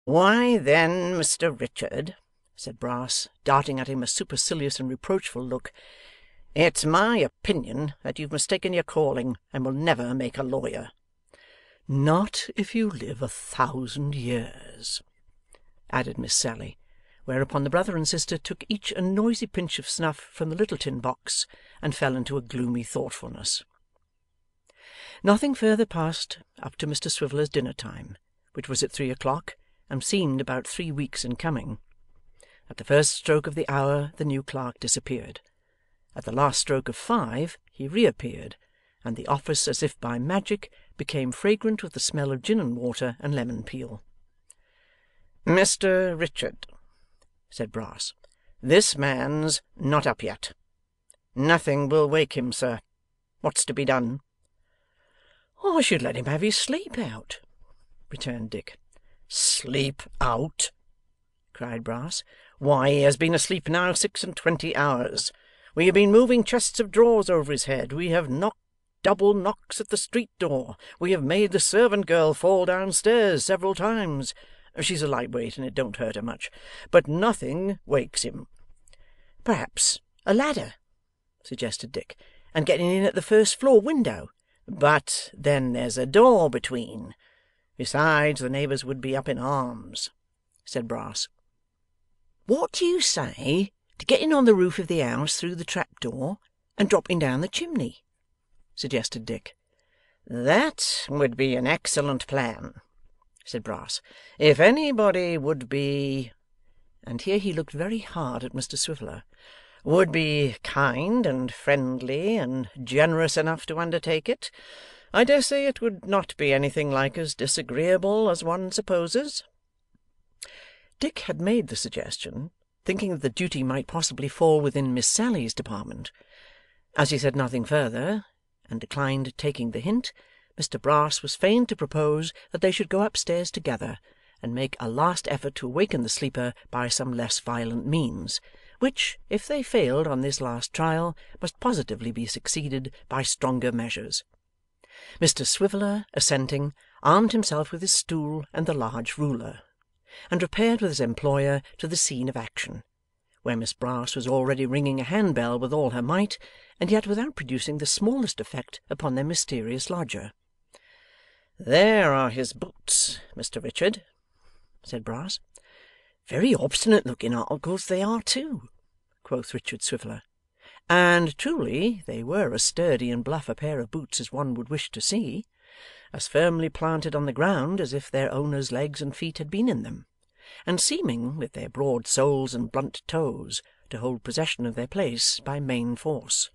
'Why then, Mr Richard,' said Brass, darting at him a supercilious and reproachful look, 'it's my opinion that you've mistaken your calling, and will never make a lawyer.' 'Not if you live 1,000 years,' added Miss Sally, whereupon the brother and sister took each a noisy pinch of snuff from the little tin box, and fell into a gloomy thoughtfulness. Nothing further passed up to Mr Swiveller's dinner time, which was at 3 o'clock, and seemed about 3 weeks in coming. At the first stroke of the hour the new clerk disappeared. At the last stroke of 5 he reappeared, and the office, as if by magic, became fragrant with the smell of gin and water and lemon peel. 'Mr Richard,' said Brass, 'this man's not up yet. Nothing will wake him, sir. What's to be done?' 'I should let him have his sleep out,' returned Dick. 'Sleep out!' cried Brass. 'Why, he has been asleep now 26 hours. We have been moving chests of drawers over his head. We have knocked double knocks at the street door. We have made the servant girl fall downstairs several times. She's a lightweight, and it don't hurt her much. But nothing wakes him.' 'Perhaps a ladder,' suggested Dick, 'and getting in at the first floor window.' 'But then there's a door between. Besides, the neighbours would be up in arms,' said Brass. 'What do you say to getting on the roof of the house through the trap door, and dropping down the chimney?' suggested Dick. 'That would be an excellent plan,' said Brass, 'if anybody would be,' and here he looked very hard at Mr Swiveller, 'would be kind and friendly and generous enough to undertake it. I dare say it would not be anything like as disagreeable as one supposes.' Dick had made the suggestion, thinking that the duty might possibly fall within Miss Sally's department. As he said nothing further, and declined taking the hint, Mr Brass was fain to propose that they should go upstairs together, and make a last effort to awaken the sleeper by some less violent means, which, if they failed on this last trial, must positively be succeeded by stronger measures. Mr Swiveller, assenting, armed himself with his stool and the large ruler, and repaired with his employer to the scene of action, where Miss Brass was already ringing a handbell with all her might, and yet without producing the smallest effect upon their mysterious lodger. 'There are his boots, Mr Richard,' said Brass. 'Very obstinate looking articles they are too,' quoth Richard Swiveller. And truly they were as sturdy and bluff a pair of boots as one would wish to see, as firmly planted on the ground as if their owner's legs and feet had been in them, and seeming, with their broad soles and blunt toes, to hold possession of their place by main force.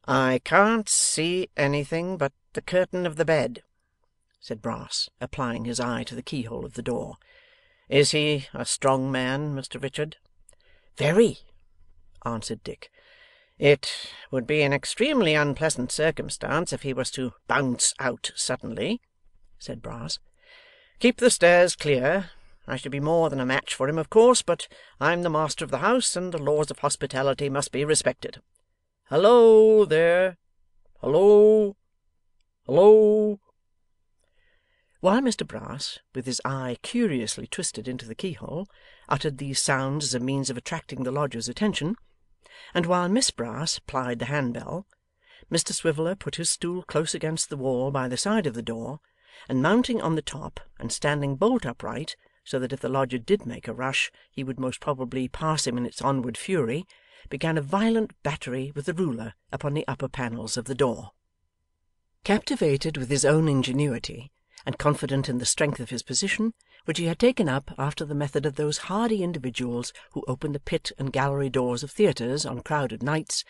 'I can't see anything but the curtain of the bed,' said Brass, applying his eye to the keyhole of the door. 'Is he a strong man, Mr Richard?' 'Very,' answered Dick. 'It would be an extremely unpleasant circumstance if he was to bounce out suddenly,' said Brass. 'Keep the stairs clear. I should be more than a match for him, of course, but I'm the master of the house, and the laws of hospitality must be respected. Hallo there! Hallo! Hallo!' While Mr Brass, with his eye curiously twisted into the keyhole, uttered these sounds as a means of attracting the lodger's attention, and while Miss Brass plied the handbell, Mr Swiveller put his stool close against the wall by the side of the door, and mounting on the top, and standing bolt upright, so that if the lodger did make a rush, he would most probably pass him in its onward fury, began a violent battery with the ruler upon the upper panels of the door. Captivated with his own ingenuity, and confident in the strength of his position, which he had taken up after the method of those hardy individuals who open the pit and gallery doors of theatres on crowded nights,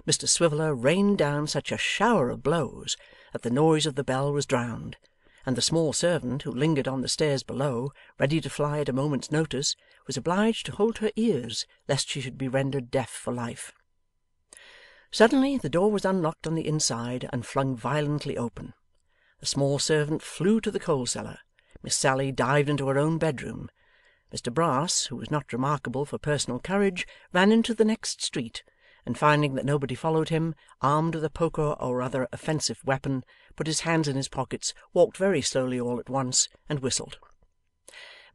Mr Swiveller rained down such a shower of blows that the noise of the bell was drowned, and the small servant, who lingered on the stairs below, ready to fly at a moment's notice, was obliged to hold her ears lest she should be rendered deaf for life. Suddenly the door was unlocked on the inside and flung violently open. The small servant flew to the coal cellar. Miss Sally dived into her own bedroom. Mr Brass, who was not remarkable for personal courage, ran into the next street, and finding that nobody followed him, armed with a poker or other offensive weapon, put his hands in his pockets, walked very slowly all at once, and whistled.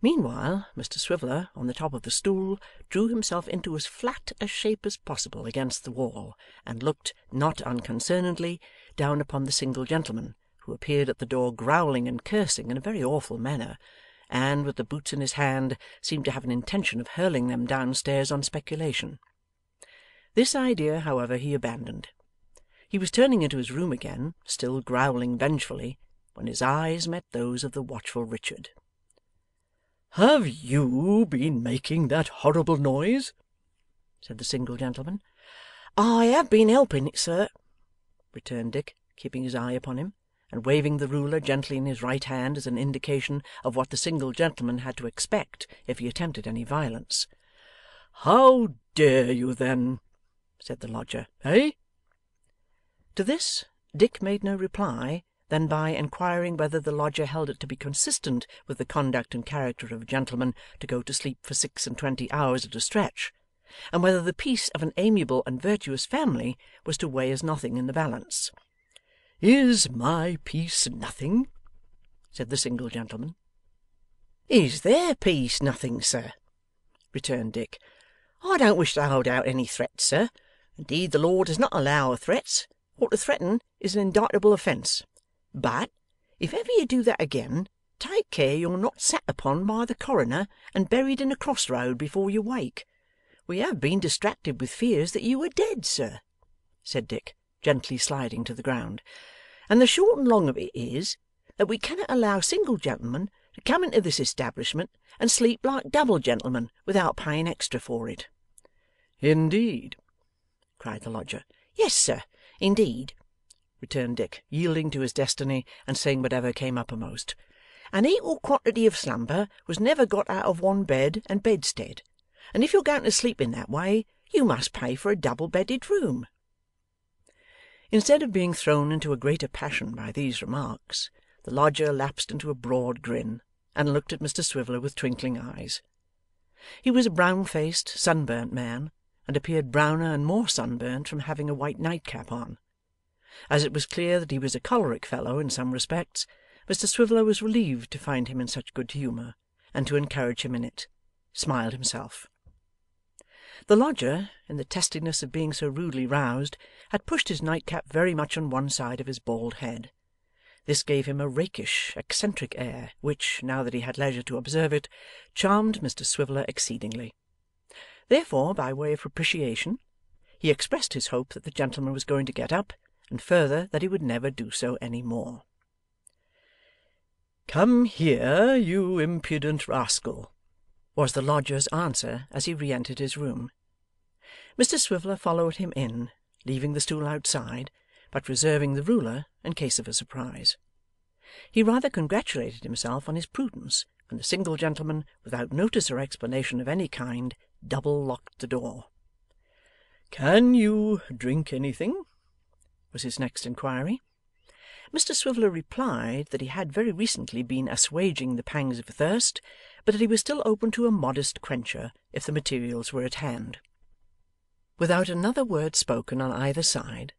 Meanwhile, Mr Swiveller, on the top of the stool, drew himself into as flat a shape as possible against the wall, and looked, not unconcernedly, down upon the single gentleman, who appeared at the door growling and cursing in a very awful manner, and, with the boots in his hand, seemed to have an intention of hurling them downstairs on speculation. This idea, however, he abandoned. He was turning into his room again, still growling vengefully, when his eyes met those of the watchful Richard. 'Have you been making that horrible noise?' said the single gentleman. 'I have been helping it, sir,' returned Dick, keeping his eye upon him, and waving the ruler gently in his right hand as an indication of what the single gentleman had to expect if he attempted any violence. 'How dare you then?' said the lodger. 'Eh?' To this Dick made no reply than by inquiring whether the lodger held it to be consistent with the conduct and character of a gentleman to go to sleep for 26 hours at a stretch, and whether the peace of an amiable and virtuous family was to weigh as nothing in the balance. 'Is my peace nothing?' said the single gentleman. 'Is their peace nothing, sir?' returned Dick. 'I don't wish to hold out any threats, sir. Indeed the law does not allow threats, for to threaten is an indictable offence. But, if ever you do that again, take care you're not sat upon by the coroner and buried in a cross road before you wake. We have been distracted with fears that you were dead, sir,' said Dick, gently sliding to the ground. 'And the short and long of it is, that we cannot allow single gentlemen to come into this establishment and sleep like double gentlemen without paying extra for it.' 'Indeed!' cried the lodger. 'Yes, sir, indeed,' returned Dick, yielding to his destiny and saying whatever came uppermost. 'An equal quantity of slumber was never got out of one bed and bedstead, and if you're going to sleep in that way, you must pay for a double-bedded room.' Instead of being thrown into a greater passion by these remarks, the lodger lapsed into a broad grin, and looked at Mr Swiveller with twinkling eyes. He was a brown-faced, sunburnt man, and appeared browner and more sunburnt from having a white nightcap on. As it was clear that he was a choleric fellow in some respects, Mr Swiveller was relieved to find him in such good humour, and to encourage him in it, smiled himself. The lodger, in the testiness of being so rudely roused, had pushed his nightcap very much on one side of his bald head. This gave him a rakish, eccentric air, which, now that he had leisure to observe it, charmed Mr Swiveller exceedingly. Therefore, by way of propitiation, he expressed his hope that the gentleman was going to get up, and further that he would never do so any more. 'Come here, you impudent rascal,' was the lodger's answer as he re-entered his room. Mr Swiveller followed him in, leaving the stool outside, but reserving the ruler in case of a surprise. He rather congratulated himself on his prudence when the single gentleman, without notice or explanation of any kind, double-locked the door. 'Can you drink anything?' was his next inquiry. Mr Swiveller replied that he had very recently been assuaging the pangs of thirst, but that he was still open to a modest quencher if the materials were at hand. Without another word spoken on either side,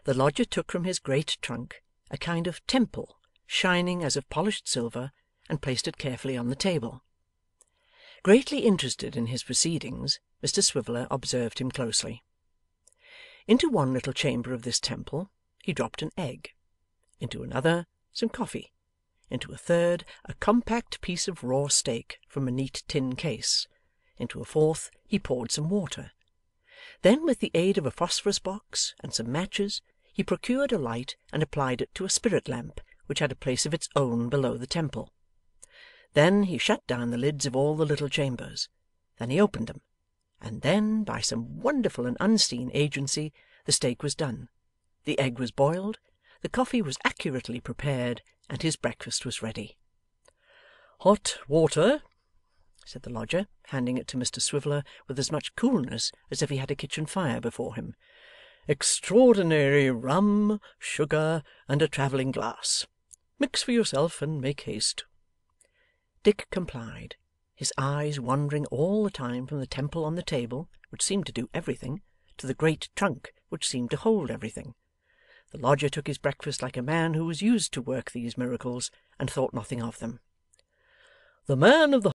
the lodger took from his great trunk a kind of temple shining as of polished silver, and placed it carefully on the table. Greatly interested in his proceedings, Mr Swiveller observed him closely. Into one little chamber of this temple he dropped an egg, into another some coffee, into a third a compact piece of raw steak from a neat tin case, into a fourth he poured some water. Then, with the aid of a phosphorus box and some matches, he procured a light and applied it to a spirit lamp which had a place of its own below the temple. Then he shut down the lids of all the little chambers. Then he opened them, and then, by some wonderful and unseen agency, the steak was done, the egg was boiled, the coffee was accurately prepared, and his breakfast was ready. 'Hot water,' said the lodger, handing it to Mr Swiveller with as much coolness as if he had a kitchen fire before him. 'Extraordinary rum, sugar, and a travelling glass. Mix for yourself, and make haste.' Dick complied, his eyes wandering all the time from the temple on the table, which seemed to do everything, to the great trunk, which seemed to hold everything. The lodger took his breakfast like a man who was used to work these miracles, and thought nothing of them. 'The man of the